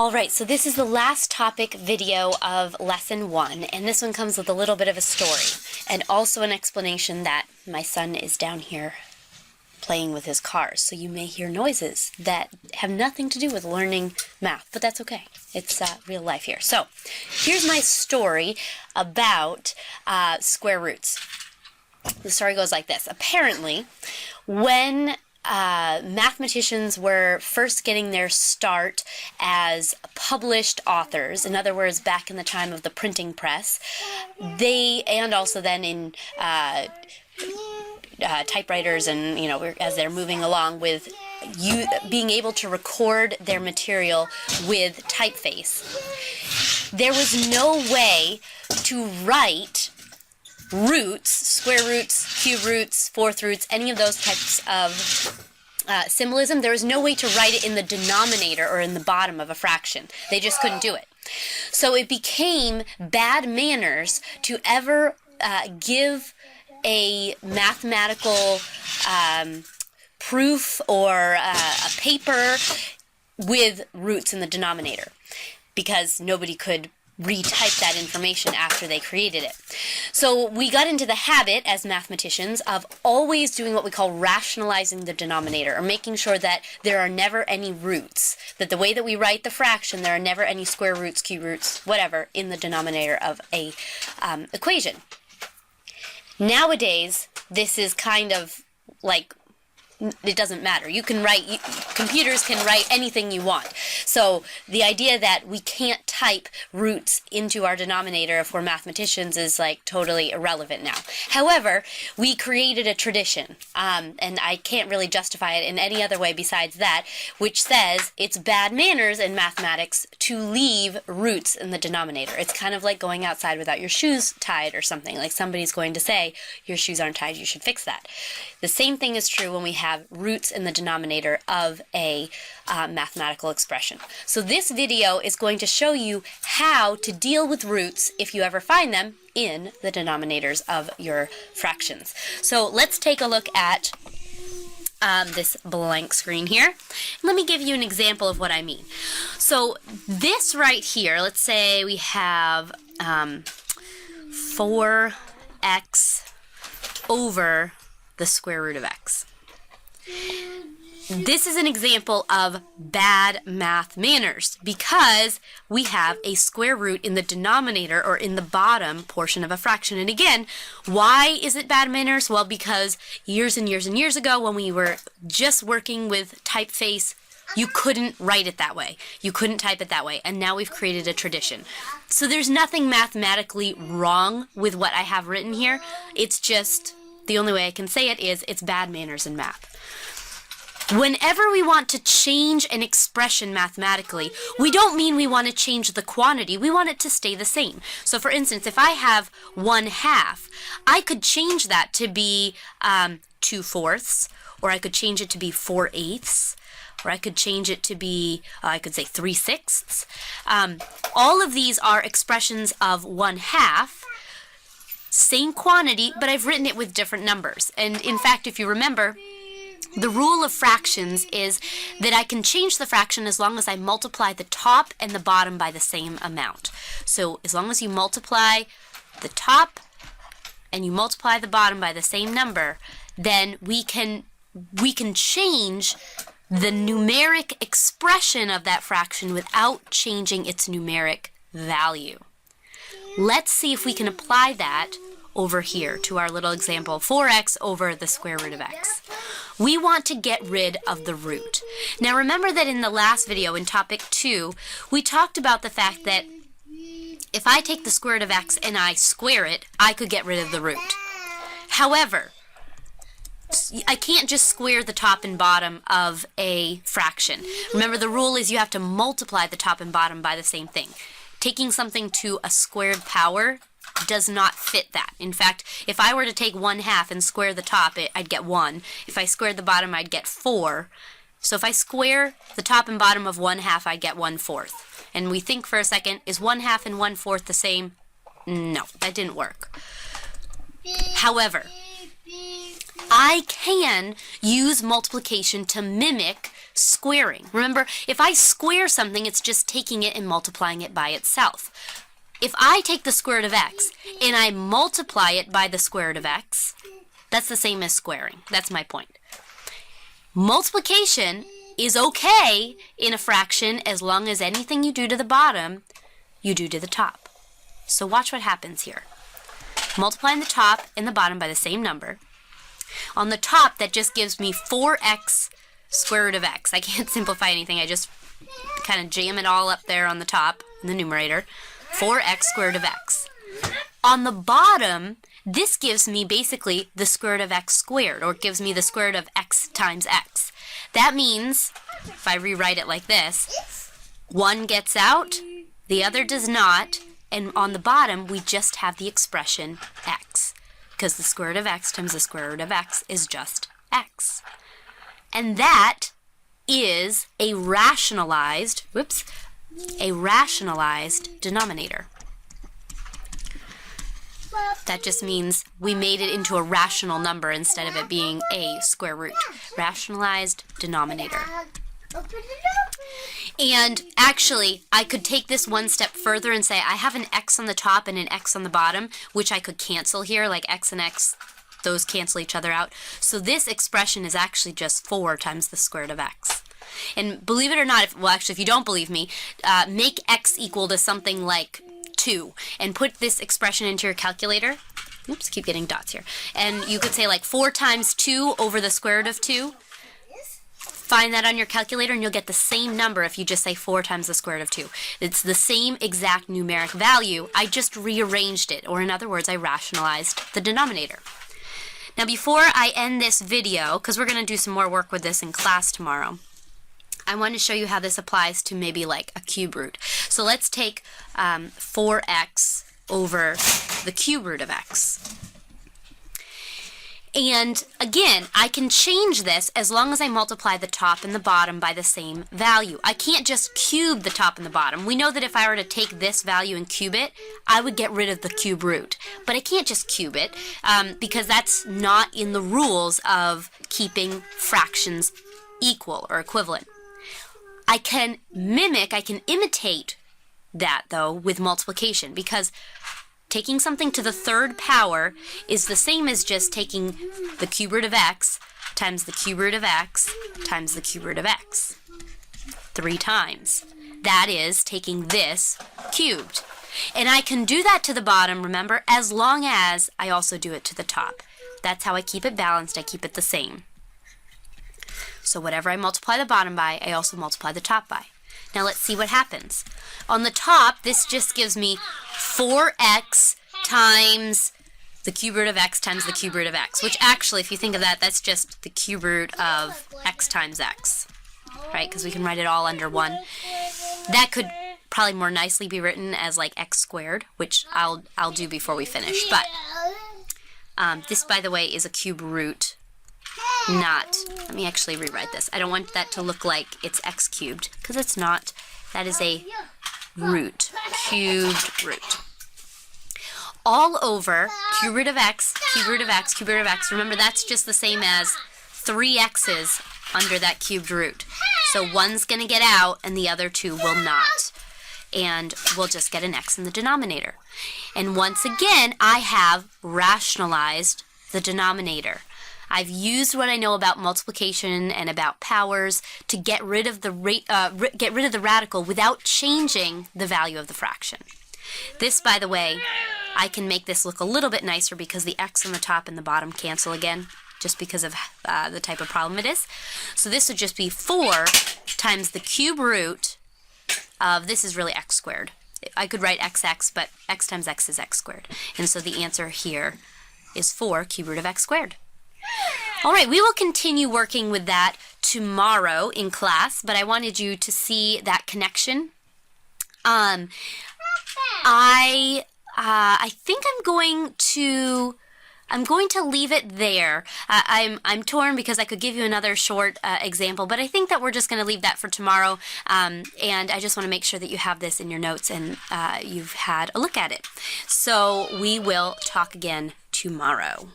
Alright, so this is the last topic video of Lesson 1, and this one comes with a little bit of a story, and also an explanation that my son is down here playing with his cars, so you may hear noises that have nothing to do with learning math, but that's okay. It's real life here. So, here's my story about square roots. The story goes like this. Apparently, when mathematicians were first getting their start as published authors, in other words, back in the time of the printing press, and also then in typewriters and, as they're moving along with being able to record their material with typeface, there was no way to write roots, square roots, cube roots, fourth roots, any of those types of symbolism. There was no way to write it in the denominator or in the bottom of a fraction. They just couldn't do it. So it became bad manners to ever give a mathematical proof or a paper with roots in the denominator, because nobody could retype that information after they created it. So we got into the habit as mathematicians of always doing what we call rationalizing the denominator, or making sure that there are never any roots, that the way that we write the fraction, there are never any square roots, cube roots, whatever, in the denominator of a equation. Nowadays, this is kind of like, it doesn't matter. You can write, computers can write anything you want. So the idea that we can't type roots into our denominator if we're mathematicians is like totally irrelevant now. However, we created a tradition, and I can't really justify it in any other way besides that, which says it's bad manners in mathematics to leave roots in the denominator. It's kind of like going outside without your shoes tied or something. Like somebody's going to say, your shoes aren't tied, you should fix that. The same thing is true when we have roots in the denominator of a mathematical expression. So this video is going to show you how to deal with roots if you ever find them in the denominators of your fractions. So let's take a look at this blank screen here. Let me give you an example of what I mean. So this right here, let's say we have 4x over the square root of x. This is an example of bad math manners because we have a square root in the denominator or in the bottom portion of a fraction. And again, why is it bad manners? Well, because years and years and years ago when we were just working with typeface, you couldn't write it that way. You couldn't type it that way. And now we've created a tradition. So there's nothing mathematically wrong with what I have written here. It's just, the only way I can say it is, it's bad manners in math. Whenever we want to change an expression mathematically, we don't mean we want to change the quantity. We want it to stay the same. So for instance, if I have 1/2, I could change that to be 2/4, or I could change it to be 4/8, or I could change it to be, I could say 3/6. All of these are expressions of 1/2, same quantity, but I've written it with different numbers. And in fact, if you remember, the rule of fractions is that I can change the fraction as long as I multiply the top and the bottom by the same amount. So as long as you multiply the top and you multiply the bottom by the same number, then we can change the numeric expression of that fraction without changing its numeric value. Let's see if we can apply that over here to our little example, 4x over the square root of x. We want to get rid of the root. Now remember that in the last video, in topic 2, we talked about the fact that if I take the square root of x and I square it, I could get rid of the root. However, I can't just square the top and bottom of a fraction. Remember, the rule is you have to multiply the top and bottom by the same thing. Taking something to a squared power does not fit that. In fact, if I were to take 1/2 and square the top, I'd get 1. If I squared the bottom, I'd get 4. So if I square the top and bottom of 1/2, I get 1/4. And we think for a second, is 1/2 and 1/4 the same? No, that didn't work. However, I can use multiplication to mimic squaring. Remember, if I square something, it's just taking it and multiplying it by itself. If I take the square root of x and I multiply it by the square root of x, that's the same as squaring. That's my point. Multiplication is okay in a fraction as long as anything you do to the bottom, you do to the top. So watch what happens here. Multiplying the top and the bottom by the same number. On the top, that just gives me 4x square root of x. I can't simplify anything. I just kind of jam it all up there on the top, in the numerator. 4x square root of x. On the bottom, this gives me basically the square root of x squared, or it gives me the square root of x times x. That means, if I rewrite it like this, one gets out, the other does not, and on the bottom, we just have the expression x, because the square root of x times the square root of x is just x. And that is a rationalized denominator. That just means we made it into a rational number instead of it being a square root. Rationalized denominator. And actually, I could take this one step further and say I have an x on the top and an x on the bottom, which I could cancel here, like x and x, those cancel each other out. So this expression is actually just 4 times the square root of x. And believe it or not, if you don't believe me, make x equal to something like 2 and put this expression into your calculator. Oops, keep getting dots here. And you could say like 4 times 2 over the square root of 2. Find that on your calculator and you'll get the same number if you just say 4 times the square root of 2. It's the same exact numeric value. I just rearranged it, or in other words, I rationalized the denominator. Now before I end this video, because we're going to do some more work with this in class tomorrow, I want to show you how this applies to maybe like a cube root. So let's take 4x over the cube root of x. And again, I can change this as long as I multiply the top and the bottom by the same value. I can't just cube the top and the bottom. We know that if I were to take this value and cube it, I would get rid of the cube root. But I can't just cube it because that's not in the rules of keeping fractions equal or equivalent. I can imitate that though with multiplication, because taking something to the third power is the same as just taking the cube root of x times the cube root of x times the cube root of x 3 times. That is taking this cubed. And I can do that to the bottom, remember, as long as I also do it to the top. That's how I keep it balanced. I keep it the same. So whatever I multiply the bottom by, I also multiply the top by. Now let's see what happens. On the top, this just gives me 4x times the cube root of x times the cube root of x, which actually, if you think of that, that's just the cube root of x times x, right? Because we can write it all under 1. That could probably more nicely be written as like x squared, which I'll do before we finish. But this, by the way, is a cube root. Let me actually rewrite this. I don't want that to look like it's x cubed, because it's not. That is a root, cubed root. All over cube root of x, cube root of x, cube root of x. Remember, that's just the same as 3 x's under that cubed root. So one's going to get out and the other 2 will not. And we'll just get an x in the denominator. And once again, I have rationalized the denominator. I've used what I know about multiplication and about powers to get rid of the radical without changing the value of the fraction. This, by the way, I can make this look a little bit nicer because the x on the top and the bottom cancel again, just because of the type of problem it is. So this would just be 4 times the cube root of, this is really x squared. I could write xx, but x times x is x squared. And so the answer here is 4 cube root of x squared. All right, we will continue working with that tomorrow in class, but I wanted you to see that connection. I think I'm going to leave it there. I'm torn because I could give you another short example, but I think that we're just going to leave that for tomorrow. And I just want to make sure that you have this in your notes and you've had a look at it. So we will talk again tomorrow.